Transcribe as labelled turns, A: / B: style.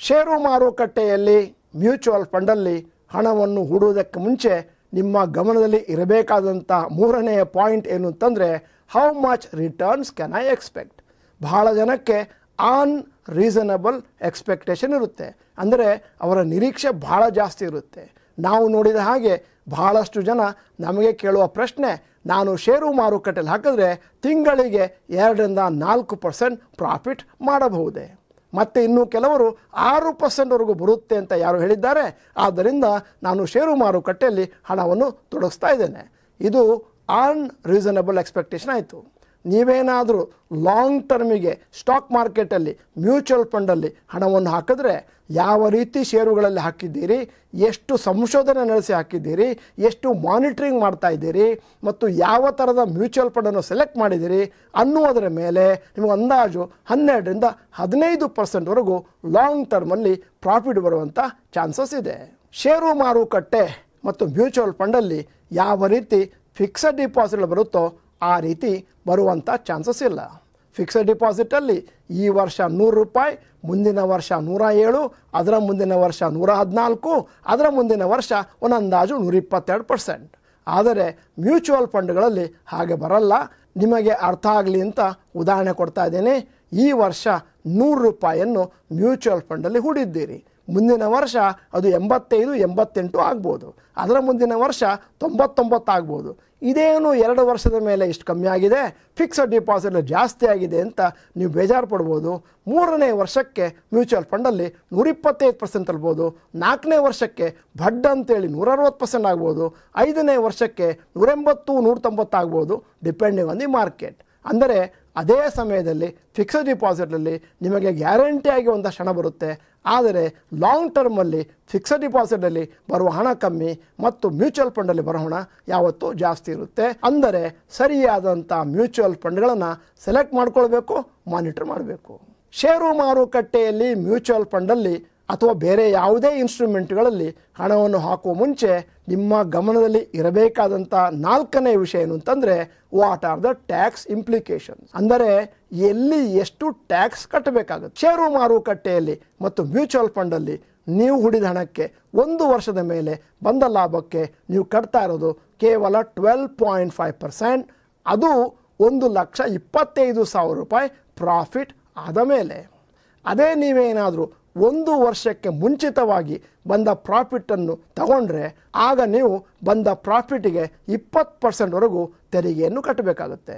A: ಷೇರು ಮಾರುಕಟ್ಟೆಯಲ್ಲಿ ಮ್ಯೂಚುವಲ್ ಫಂಡಲ್ಲಿ ಹಣವನ್ನು ಹೂಡುವುದಕ್ಕೆ ಮುಂಚೆ ನಿಮ್ಮ ಗಮನದಲ್ಲಿ ಇರಬೇಕಾದಂಥ ಮೂರನೆಯ ಪಾಯಿಂಟ್ ಏನು ಅಂತಂದರೆ, how much returns can I expect. ಬಹಳ ಜನಕ್ಕೆ ರೀಸನಬಲ್ ಎಕ್ಸ್ಪೆಕ್ಟೇಷನ್ ಇರುತ್ತೆ, ಅಂದರೆ ಅವರ ನಿರೀಕ್ಷೆ ಬಹಳ ಜಾಸ್ತಿ ಇರುತ್ತೆ. ನಾವು ನೋಡಿದ ಹಾಗೆ ಬಹಳಷ್ಟು ಜನ ನಮಗೆ ಕೇಳುವ ಪ್ರಶ್ನೆ, ನಾನು ಷೇರು ಮಾರುಕಟ್ಟೆಯಲ್ಲಿ ಹಾಕಿದ್ರೆ ತಿಂಗಳಿಗೆ 2-4% ಪ್ರಾಫಿಟ್ ಮಾಡಬಹುದೇ? ಮತ್ತು ಇನ್ನೂ ಕೆಲವರು 6%ವರೆಗೂ ಬರುತ್ತೆ ಅಂತ ಯಾರು ಹೇಳಿದ್ದಾರೆ, ಆದ್ದರಿಂದ ನಾನು ಷೇರು ಮಾರುಕಟ್ಟೆಯಲ್ಲಿ ಹಣವನ್ನು ತೊಡಗಿಸ್ತಾ ಇದ್ದೇನೆ. ಇದು ರೀಸನಬಲ್ ಎಕ್ಸ್ಪೆಕ್ಟೇಷನ್ ಆಯಿತು. ನೀವೇನಾದರೂ ಲಾಂಗ್ ಟರ್ಮಿಗೆ ಸ್ಟಾಕ್ ಮಾರ್ಕೆಟಲ್ಲಿ ಮ್ಯೂಚುವಲ್ ಫಂಡಲ್ಲಿ ಹಣವನ್ನು ಹಾಕಿದ್ರೆ ಯಾವ ರೀತಿ ಷೇರುಗಳಲ್ಲಿ ಹಾಕಿದ್ದೀರಿ, ಎಷ್ಟು ಸಂಶೋಧನೆ ನಡೆಸಿ ಹಾಕಿದ್ದೀರಿ, ಎಷ್ಟು ಮಾನಿಟ್ರಿಂಗ್ ಮಾಡ್ತಾ ಇದ್ದೀರಿ ಮತ್ತು ಯಾವ ಥರದ ಮ್ಯೂಚುವಲ್ ಫಂಡನ್ನು ಸೆಲೆಕ್ಟ್ ಮಾಡಿದ್ದೀರಿ ಅನ್ನುವುದರ ಮೇಲೆ ನಿಮಗೆ ಅಂದಾಜು 12-15%ವರೆಗೂ ಲಾಂಗ್ ಟರ್ಮಲ್ಲಿ ಪ್ರಾಫಿಟ್ ಬರುವಂಥ ಚಾನ್ಸಸ್ ಇದೆ. ಷೇರು ಮಾರುಕಟ್ಟೆ ಮತ್ತು ಮ್ಯೂಚುವಲ್ ಫಂಡಲ್ಲಿ ಯಾವ ರೀತಿ ಫಿಕ್ಸಡ್ ಡಿಪಾಸಿಟ್ ಬರುತ್ತೋ ಆ ರೀತಿ ಬರುವಂಥ ಚಾನ್ಸಸ್ ಇಲ್ಲ. ಫಿಕ್ಸಡ್ ಡಿಪಾಸಿಟಲ್ಲಿ ಈ ವರ್ಷ ₹100, ಮುಂದಿನ ವರ್ಷ 107, ಅದರ ಮುಂದಿನ ವರ್ಷ 114, ಅದರ ಮುಂದಿನ ವರ್ಷ ಒಂದು ಅಂದಾಜು 122%. ಆದರೆ ಮ್ಯೂಚುವಲ್ ಫಂಡ್ಗಳಲ್ಲಿ ಹಾಗೆ ಬರಲ್ಲ. ನಿಮಗೆ ಅರ್ಥ ಆಗಲಿ ಅಂತ ಉದಾಹರಣೆ ಕೊಡ್ತಾ ಇದ್ದೇನೆ. ಈ ವರ್ಷ ₹100 ಮ್ಯೂಚುವಲ್ ಫಂಡಲ್ಲಿ ಹೂಡಿದ್ದೀರಿ, ಮುಂದಿನ ವರ್ಷ ಅದು 85-88 ಆಗ್ಬೋದು, ಅದರ ಮುಂದಿನ ವರ್ಷ 99 ಆಗ್ಬೋದು. ಇದೇನು 2 ವರ್ಷದ ಮೇಲೆ ಇಷ್ಟು ಕಮ್ಮಿ ಆಗಿದೆ, ಫಿಕ್ಸಡ್ ಡಿಪಾಸಿಟ್ ಜಾಸ್ತಿ ಆಗಿದೆ ಅಂತ ನೀವು ಬೇಜಾರು ಪಡ್ಬೋದು. 3ನೇ ವರ್ಷಕ್ಕೆ ಮ್ಯೂಚುವಲ್ ಫಂಡಲ್ಲಿ 125% ತಲ್ಬೋದು, 4ನೇ ವರ್ಷಕ್ಕೆ ಭಡ್ ಅಂತೇಳಿ 160% ಆಗ್ಬೋದು, 5ನೇ ವರ್ಷಕ್ಕೆ 180-190 ಆಗ್ಬೋದು, ಡಿಪೆಂಡಿಂಗ್ ಆನ್ ದಿ ಮಾರ್ಕೆಟ್. ಅಂದರೆ ಅದೇ ಸಮಯದಲ್ಲಿ ಫಿಕ್ಸಡ್ ಡಿಪಾಸಿಟಲ್ಲಿ ನಿಮಗೆ ಗ್ಯಾರಂಟಿಯಾಗಿ ಒಂದಷ್ಟು ಹಣ ಬರುತ್ತೆ. ಆದರೆ ಲಾಂಗ್ ಟರ್ಮಲ್ಲಿ ಫಿಕ್ಸಡ್ ಡಿಪಾಸಿಟಲ್ಲಿ ಬರುವ ಹಣ ಕಮ್ಮಿ ಮತ್ತು ಮ್ಯೂಚುವಲ್ ಫಂಡಲ್ಲಿ ಬರೋ ಹಣ ಯಾವತ್ತೂ ಜಾಸ್ತಿ ಇರುತ್ತೆ. ಅಂದರೆ ಸರಿಯಾದಂಥ ಮ್ಯೂಚುವಲ್ ಫಂಡ್ಗಳನ್ನು ಸೆಲೆಕ್ಟ್ ಮಾಡ್ಕೊಳ್ಬೇಕು, ಮಾನಿಟರ್ ಮಾಡಬೇಕು. ಷೇರು ಮಾರುಕಟ್ಟೆಯಲ್ಲಿ ಮ್ಯೂಚುವಲ್ ಫಂಡಲ್ಲಿ ಅಥವಾ ಬೇರೆ ಯಾವುದೇ ಇನ್ಸ್ಟ್ರೂಮೆಂಟ್ಗಳಲ್ಲಿ ಹಣವನ್ನು ಹಾಕುವ ಮುಂಚೆ ನಿಮ್ಮ ಗಮನದಲ್ಲಿ ಇರಬೇಕಾದಂಥ 4ನೇ ವಿಷಯ ಏನು ಅಂತಂದರೆ, what are the tax implications. ಅಂದರೆ ಎಲ್ಲಿ ಎಷ್ಟು ಟ್ಯಾಕ್ಸ್ ಕಟ್ಟಬೇಕಾಗುತ್ತೆ. ಷೇರು ಮಾರುಕಟ್ಟೆಯಲ್ಲಿ ಮತ್ತು ಮ್ಯೂಚುವಲ್ ಫಂಡಲ್ಲಿ ನೀವು ಹೂಡಿದ ಹಣಕ್ಕೆ 1 ವರ್ಷದ ಮೇಲೆ ಬಂದ ಲಾಭಕ್ಕೆ ನೀವು ಕಟ್ತಾ ಇರೋದು ಕೇವಲ 12.5%. ಅದು ₹1,25,000 ಪ್ರಾಫಿಟ್ ಆದ ಮೇಲೆ. ಅದೇ ನೀವೇನಾದರೂ 1 ವರ್ಷಕ್ಕೆ ಮುಂಚಿತವಾಗಿ ಬಂದ ಪ್ರಾಫಿಟನ್ನು ತಗೊಂಡ್ರೆ ಆಗ ನೀವು ಬಂದ ಪ್ರಾಫಿಟಿಗೆ 20%ವರೆಗೂ ತೆರಿಗೆಯನ್ನು ಕಟ್ಟಬೇಕಾಗುತ್ತೆ.